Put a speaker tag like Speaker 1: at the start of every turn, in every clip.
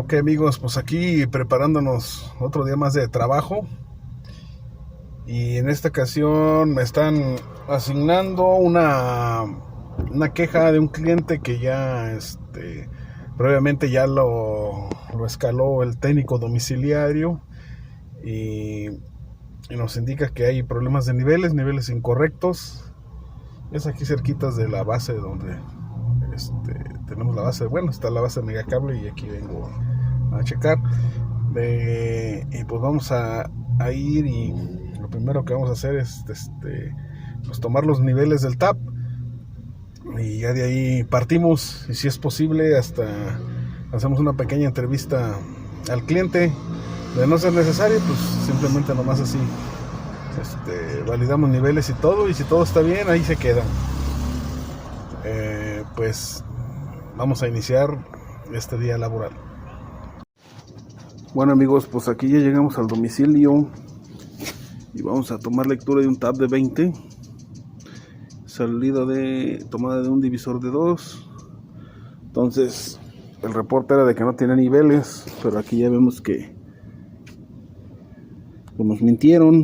Speaker 1: Ok amigos, pues aquí preparándonos otro día más de trabajo y en esta ocasión me están asignando una queja de un cliente que ya previamente ya lo escaló el técnico domiciliario y, y nos indica que hay problemas de niveles incorrectos. Es aquí cerquitas de la base donde tenemos la base, bueno, está la base de Megacable y aquí vengo a checar. Y pues vamos a ir y lo primero que vamos a hacer es pues tomar los niveles del TAP y ya de ahí partimos y si es posible hasta hacemos una pequeña entrevista al cliente. De no ser necesario, pues simplemente nomás así validamos niveles y todo, y si todo está bien ahí se quedan. Pues vamos a iniciar este día laboral. Bueno amigos, pues aquí ya llegamos al domicilio y vamos a tomar lectura de un TAP de 20, tomada de un divisor de 2. Entonces el reporte era de que no tiene niveles, pero aquí ya vemos que nos mintieron.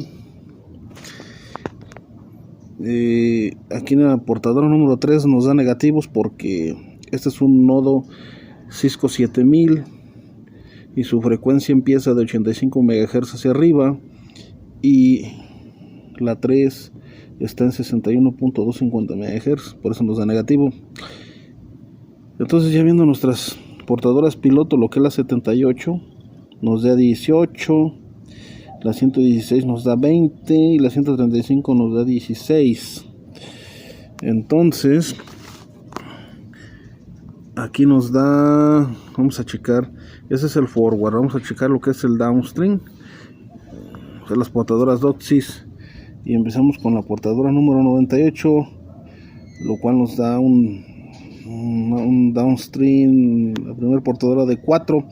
Speaker 1: Aquí en la portadora número 3 nos da negativos porque este es un nodo Cisco 7000 y su frecuencia empieza de 85 MHz hacia arriba y la 3 está en 61.250 MHz, por eso nos da negativo. Entonces ya viendo nuestras portadoras piloto, lo que es la 78 nos da 18, la 116 nos da 20 y la 135 nos da 16. Entonces aquí nos da, vamos a checar, ese es el forward, vamos a checar lo que es el downstream, o sea, las portadoras DOCSIS, y empezamos con la portadora número 98, lo cual nos da un downstream, la primera portadora de 4,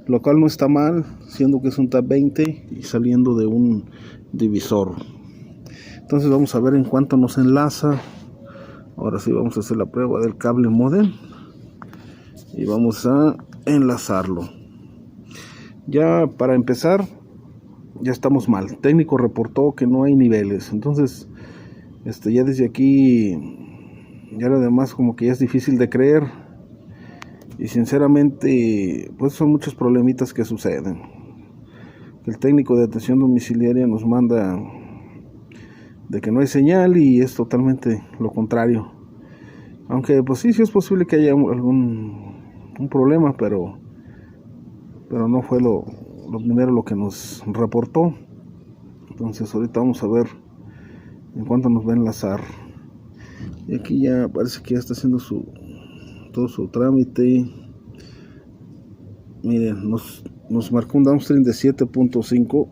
Speaker 1: lo cual no está mal, siendo que es un TAP 20 y saliendo de un divisor. Entonces vamos a ver en cuánto nos enlaza. Ahora sí vamos a hacer la prueba del cable modem y vamos a enlazarlo. Ya para empezar, ya estamos mal. El técnico reportó que no hay niveles, entonces ya desde aquí ya lo demás como que ya es difícil de creer. Y sinceramente, pues son muchos problemitas que suceden. El técnico de atención domiciliaria nos manda de que no hay señal y es totalmente lo contrario. Aunque pues sí es posible que haya un problema, pero no fue lo primero lo que nos reportó. Entonces ahorita vamos a ver en cuánto nos va a enlazar. Y aquí ya parece que ya está haciendo todo su trámite. Miren, nos marcó un downstream de 7.5,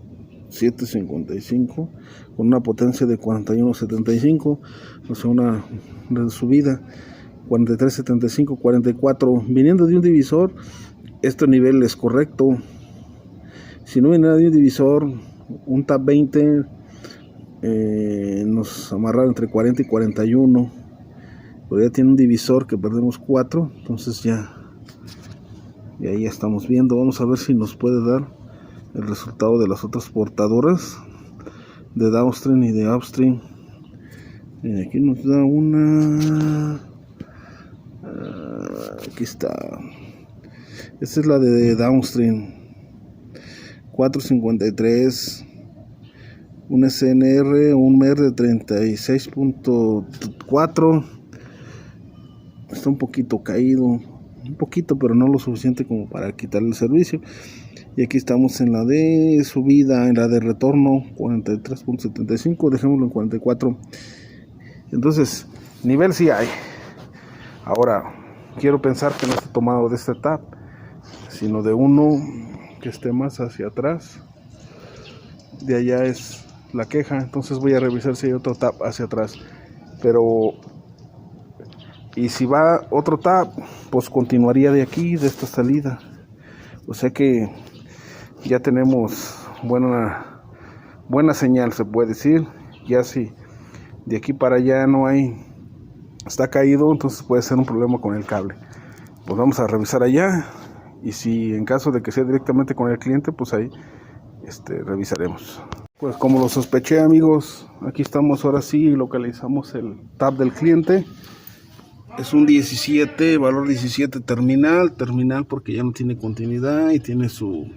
Speaker 1: 755 con una potencia de 41.75, o sea una subida 43.75, 44, viniendo de un divisor. Este nivel es correcto. Si no viene de un divisor, un TAP 20 nos amarraron entre 40 y 41, pero ya tiene un divisor que perdemos 4, entonces ya y ahí estamos viendo. Vamos a ver si nos puede dar el resultado de las otras portadoras de downstream y de upstream. Aquí nos da una, aquí está, esta es la de downstream, 453, un SNR, un MER de 36.4, está un poquito caído, un poquito, pero no lo suficiente como para quitarle el servicio. Y aquí estamos en la de subida, en la de retorno, 43.75, dejémoslo en 44. Entonces, nivel sí hay. Ahora, quiero pensar que no está tomado de este TAP, sino de uno que esté más hacia atrás. De allá es la queja, entonces voy a revisar si hay otro TAP hacia atrás. Y si va otro TAP, pues continuaría de aquí, de esta salida. O sea que ya tenemos buena señal, se puede decir. Ya si de aquí para allá no hay, está caído, entonces puede ser un problema con el cable. Pues vamos a revisar allá y si en caso de que sea directamente con el cliente, pues ahí revisaremos. Pues como lo sospeché, amigos, aquí estamos ahora sí, localizamos el tab del cliente. Es un 17, valor 17 terminal porque ya no tiene continuidad y tiene su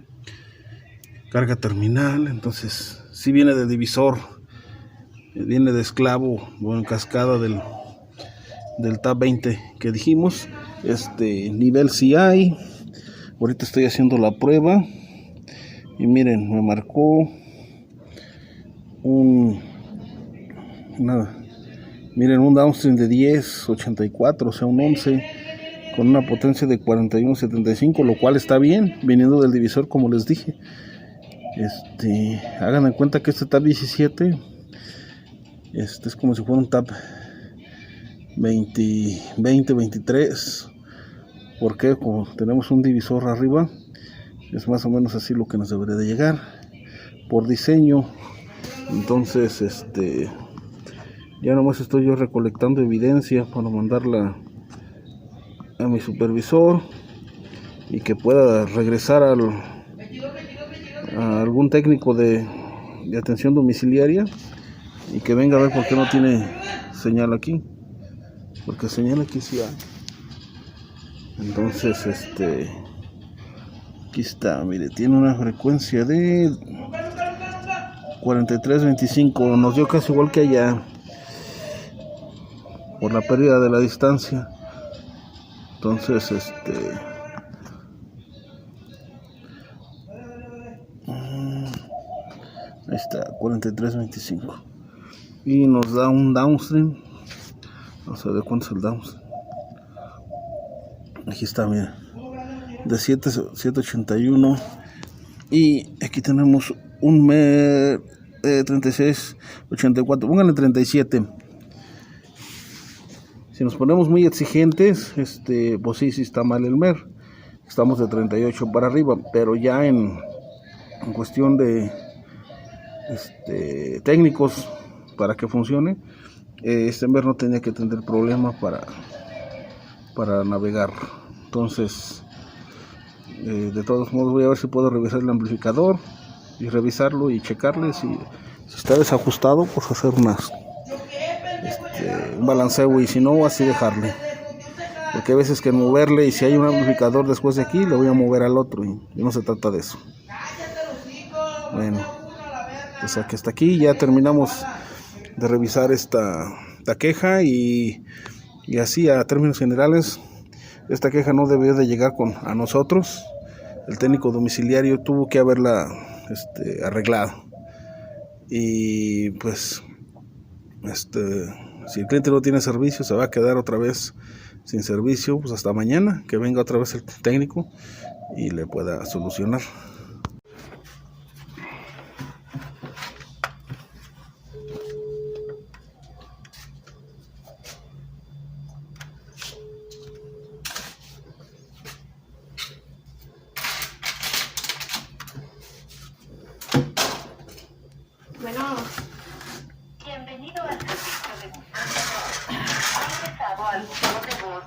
Speaker 1: carga terminal. Entonces sí viene de divisor, viene de esclavo o en cascada del tab 20 que dijimos. Nivel sí hay. Ahorita estoy haciendo la prueba y miren, me marcó miren, un downstream de 10.84, o sea un 11, con una potencia de 41.75, lo cual está bien, viniendo del divisor como les dije. Hagan en cuenta que este tab 17 es como si fuera un tab 23, porque como tenemos un divisor arriba, es más o menos así lo que nos debería de llegar por diseño. Entonces ya nomás estoy yo recolectando evidencia para mandarla a mi supervisor y que pueda regresar a algún técnico de atención domiciliaria y que venga a ver por qué no tiene señal aquí, porque señal aquí sí hay. Entonces aquí está, mire, tiene una frecuencia de 43.25, nos dio casi igual que allá por la pérdida de la distancia. Entonces ahí está, 43.25 y nos da un downstream. Vamos a ver cuánto es el downstream. Aquí está, mira, de 7.81 y aquí tenemos un 36.84, pónganle 37. Si nos ponemos muy exigentes, pues sí está mal el MER. Estamos de 38 para arriba, pero ya en cuestión de técnicos para que funcione, MER no tenía que tener problema para navegar. Entonces, de todos modos voy a ver si puedo revisar el amplificador y revisarlo y checarle si está desajustado, pues hacer un balanceo, y si no, así dejarle, porque a veces que moverle, y si hay un amplificador después de aquí, le voy a mover al otro, y no se trata de eso. Bueno, pues aquí hasta aquí ya terminamos de revisar esta queja, y así a términos generales, esta queja no debió de llegar a nosotros. El técnico domiciliario tuvo que haberla arreglado, y pues si el cliente no tiene servicio, se va a quedar otra vez sin servicio, pues hasta mañana que venga otra vez el técnico y le pueda solucionar.
Speaker 2: Bueno.
Speaker 3: Bienvenido al servicio de buzón de voz. Ha ingresado al buzón de voz.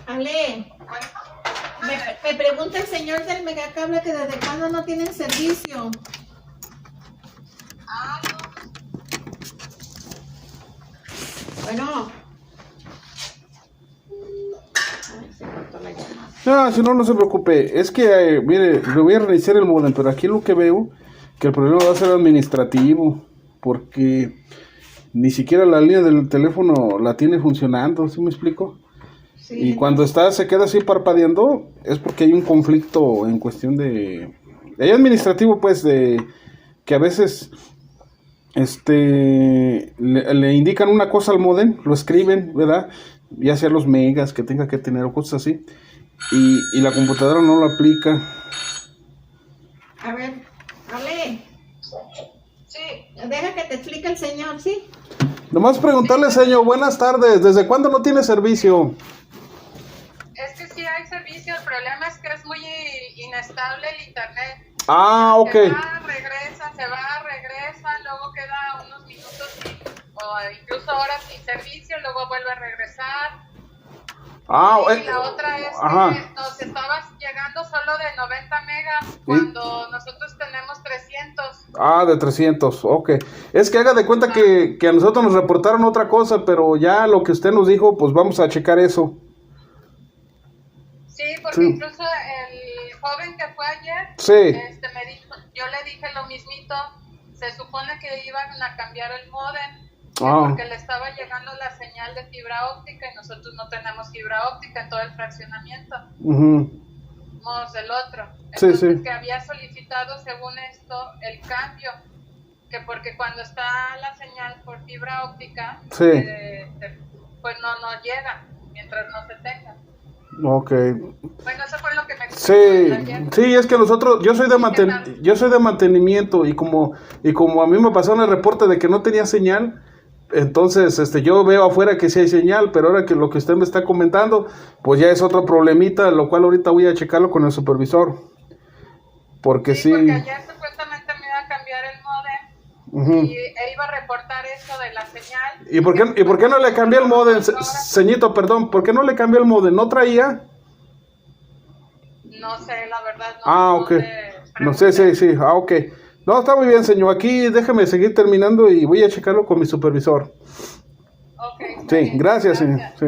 Speaker 2: Ale, me pregunta el señor del megacable que desde cuándo no tienen servicio. Bueno.
Speaker 1: No, si no se preocupe. Es que, mire, le voy a reiniciar el modem, pero aquí lo que veo, que el problema va a ser administrativo, porque ni siquiera la línea del teléfono la tiene funcionando, ¿sí me explico? Sí. Y cuando se queda así parpadeando, es porque hay un conflicto en cuestión de administrativo, pues, de que a veces le indican una cosa al modem, lo escriben, ¿verdad? Ya sea los megas que tenga que tener o cosas así, y la computadora no lo aplica.
Speaker 2: A ver, Ale.
Speaker 3: Sí.
Speaker 2: Deja que te explique el señor, ¿sí?
Speaker 1: Nomás preguntarle, señor, buenas tardes, ¿desde cuándo no tiene servicio?
Speaker 3: Es que sí hay servicio.
Speaker 4: servicio, el problema es que es muy inestable el internet.
Speaker 1: Ah, ok.
Speaker 4: Se va, regresa, luego queda unos minutos o incluso horas sin servicio, luego vuelve a regresar.
Speaker 1: Ah,
Speaker 4: Y la otra es
Speaker 1: ajá.
Speaker 4: que nos estaba llegando solo de 90 megas cuando nosotros tenemos 300.
Speaker 1: Ah, de 300, ok. Es que haga de cuenta que a nosotros nos reportaron otra cosa, pero ya lo que usted nos dijo, pues vamos a checar eso.
Speaker 4: Sí, porque incluso el joven que fue ayer,
Speaker 1: Sí.
Speaker 4: me dijo, yo le dije lo mismito, se supone que iban a cambiar el módem, porque le estaba llegando la señal de fibra óptica y nosotros no tenemos fibra óptica en todo el fraccionamiento. Somos el otro. Entonces, que había solicitado, según esto, el cambio, que porque cuando está la señal por fibra óptica, pues no llega, mientras no se tenga.
Speaker 1: Ok.
Speaker 4: Bueno, eso fue lo que me
Speaker 1: sí, es que nosotros, yo soy de mantenimiento y como a mí me pasaron el reporte de que no tenía señal, entonces yo veo afuera que sí hay señal, pero ahora que lo que usted me está comentando, pues ya es otro problemita, lo cual ahorita voy a checarlo con el supervisor. Porque sí.
Speaker 4: Porque ayer supuestamente me iba a cambiar el modem y iba a reportar eso de la señal.
Speaker 1: ¿Y por qué no le cambió el modem, ceñito, perdón? ¿Por qué no le cambió el modem? ¿No traía?
Speaker 4: No sé, la verdad.
Speaker 1: Ok. No sé, sí. Ok. No, está muy bien, señor. Aquí déjame seguir terminando y voy a checarlo con mi supervisor.
Speaker 4: Ok.
Speaker 1: Sí, gracias, señor. Sí,